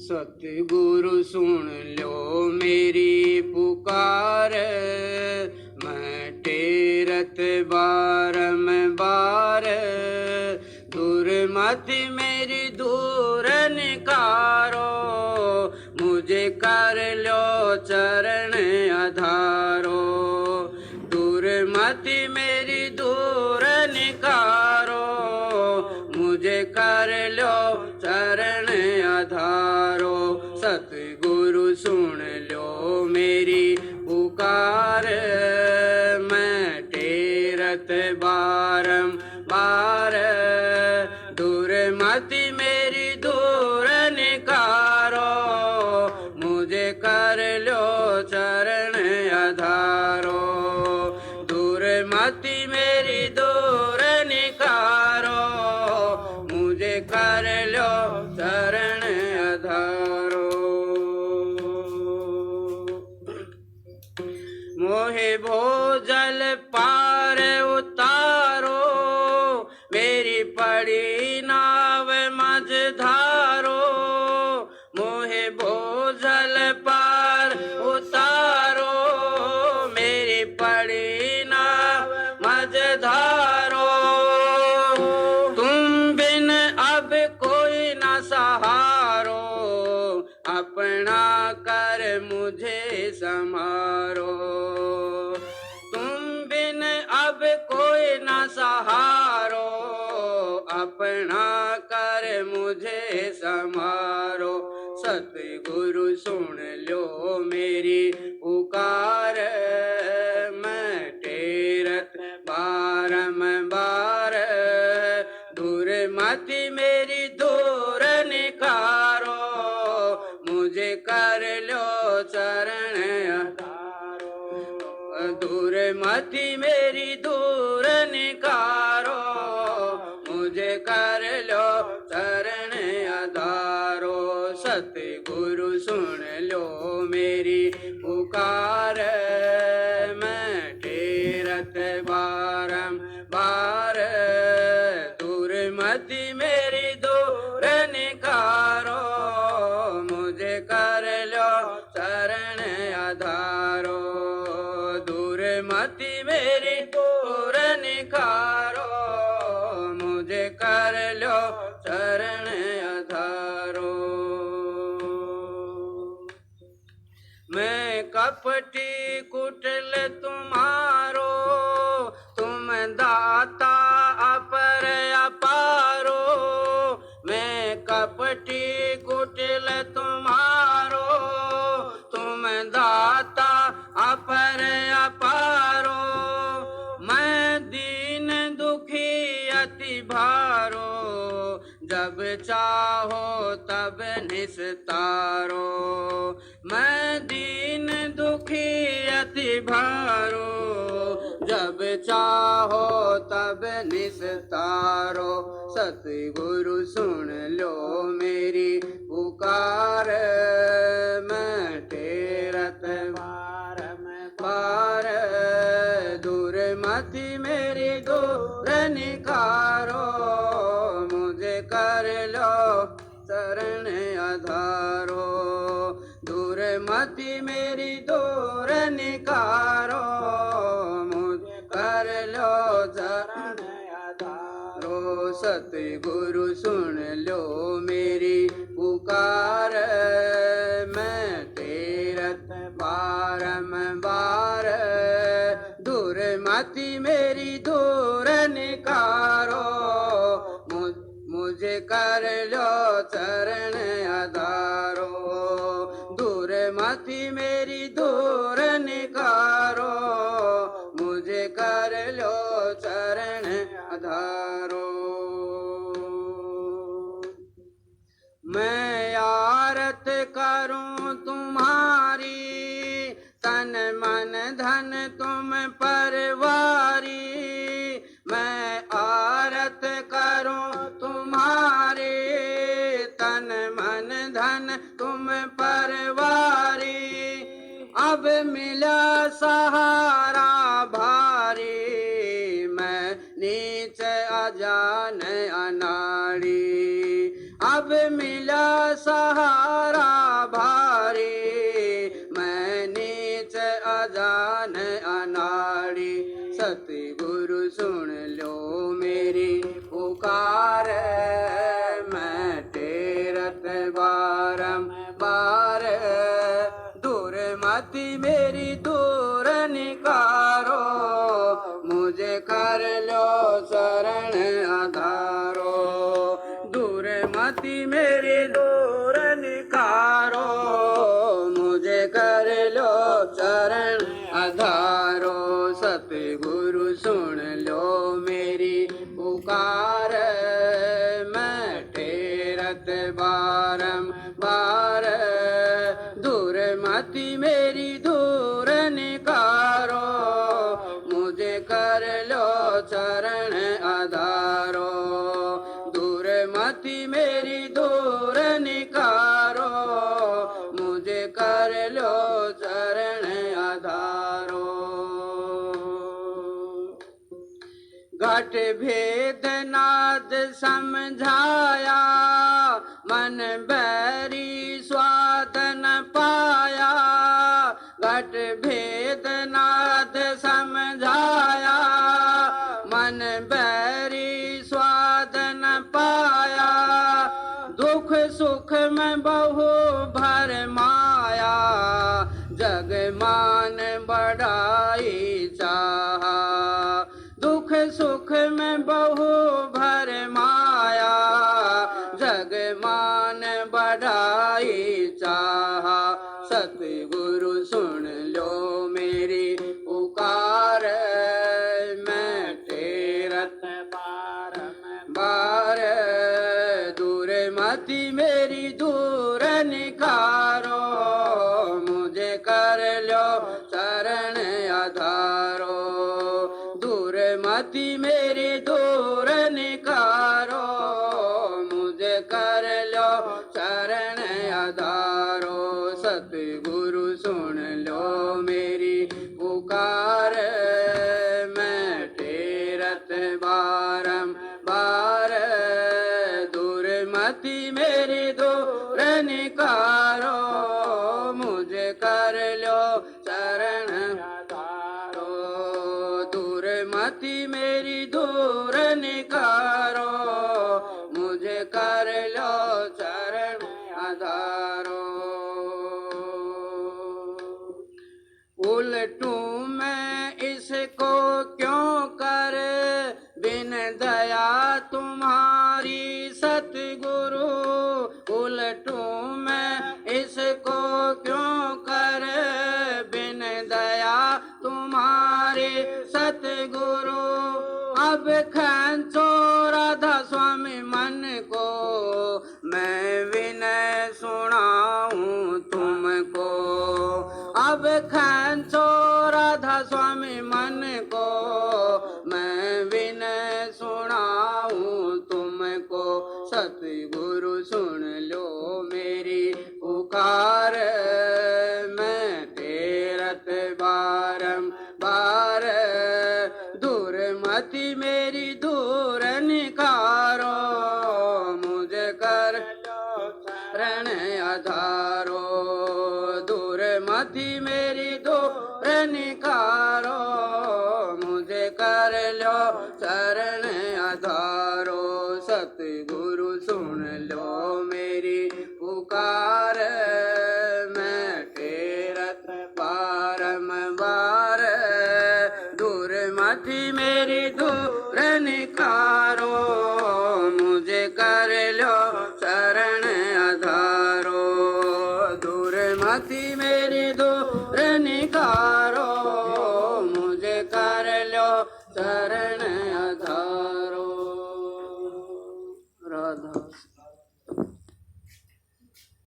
सतगुरु सुन लो मेरी पुकार, मैं टेरत बारंबार। दुर्मति मेरी दूर निकारो, मुझे कर लो चरण आधारो। दुर्मति मेरी दूर निकारो, मुझे कर लो चरण आधारो। सतगुरु सुन लो मेरी पुकार, मैं टेरत बारंबार। दुर्मति मेरी दूर निकारो, मुझे कर लो चरण आधारो। दुर्मति मेरी दूर निकारो, मुझे कर लो चरण आधारो। मोहे भोजल पार उतारो, मेरी पड़ी नाव मझधारो। मोहे भोजल पार उतारो, मेरी पड़ी नाव मझधारो। तुम बिन अब कोई न सहारो, अपना कर मुझे संहारो। तुम बिन अब कोई न सहारो, अपना कर मुझे संहारो। सतगुरु सुन लो मेरी पुकार, मैं टेरत बारंबार। दुर्मति मेरी दूर निकारो, मुझे कर लो चरण आधारो। दुर्मति मेरी दूर निकारो, मुझे कर लो चरण आधारो। सतगुरु सुन लो मेरी पुकार, मैं टेरत बारंबार। दुर्मति मेरी दूर निकारो, मुझे कर लो चरण आधारो। दुर्मति मेरी दूर निकारो, मुझे कर लो चरण आधारो। मैं कपटी कुटिल तुम्हारो, तुम दाता अपर अपारो। मैं कपटी कुटिल तुम्हारो, तुम दाता अपर अपारो। मैं दीन दुखी अति भारो, जब चाहो तब निस्तारो। मैं दीन दुखी अति भारो, जब चाहो तब निस्तारो। सतगुरु सुन लो मेरी पुकार, मैं टेरत बारंबार। दुर्मति मेरी दूर निकारो, मुझे कर लो चरण आधारो। दुर्मति मेरी दूर निकारो, मुझे कर लो चरण आधारो। सतगुरु सुन लो मेरी पुकार, मैं टेरत बारंबार। दुर्मति मेरी दूर निकारो, मुझे कर लो चरण आधारो। दुर्मति मेरी दूर निकारो, मुझे कर लो चरण आधारो। मैं आरत करूं तुम्हारी, तन मन धन तुम परवारी। मैं आरत करूं तुम्हारी, तन मन धन तुम परवारी। अब मिला सहारा भारी, मैं नीच अजान अनाड़ी। अब मिला सहारा मति मेरी दूर निकारो, मुझे कर लो चरण आधारो। सतगुरु सुन लो मेरी पुकार, मैं टेरत बारंबार। दूर मति मेरी दूर निकारो, मुझे कर लो चरण आधारो। दूर मति मेरी दूर निकारो, मुझे कर लो चरण आधारो। घट भेद नाद समझाया, मन बैरी स्वाद न पाया। घट भेद नाद समझाया, मन बैरी स्वाद न पाया। दुख सुख में बहु भर माया, जग मान बढ़ाई चाहा। दुख सुख में बहु भर माया, जग मान बढ़ाई चाहा। सतगुरु सुन लो मेरी पुकार, मैं टेरत बारंबार। दूर मति मेरी दूर निकारो, मुझे कर लो चरण आधारो। दूर मति मेरी दूर निकारो, मुझे कर लो चरण आधारो। सतगुरु सुन लो मेरी पुकार, मैं टेरत बारंबार। दूर मति मेरी दूर निकारो, मुझे कर लो चरण आधारो। दूर मति मेरी दूर निकारो, मुझे कर लो चरण आधारो। उलटू मैं इसको क्यों कर, बिन दया तुम्हारी सतगुरु। उलटू मैं इसको क्यों कर, बिन दया तुम्हारे सतगुरु। अब खींचो राधा स्वामी मन को, मैं विनय सुनाऊं तुमको। अब खींचो राधा स्वामी मन को, मैं विनय सुनाऊं तुमको। सतगुरु सुन लो मेरी पुकार, मैं टेरत बारंबार। दूर मति मेरी दूर निकारो, मुझे कर लो चरण आधारो। दूर मति मेरी दूर निकारो, मुझे कर लो चरण आधारो। सतगुरु सुन लो मेरी पुकार, मैं टेरत बारंबार। दूर मति मेरी दूर निकारो, मुझे कर लो चरण आधारो। दूर मति मेरी दूर निकारो, मुझे कर लो चरण आधारो।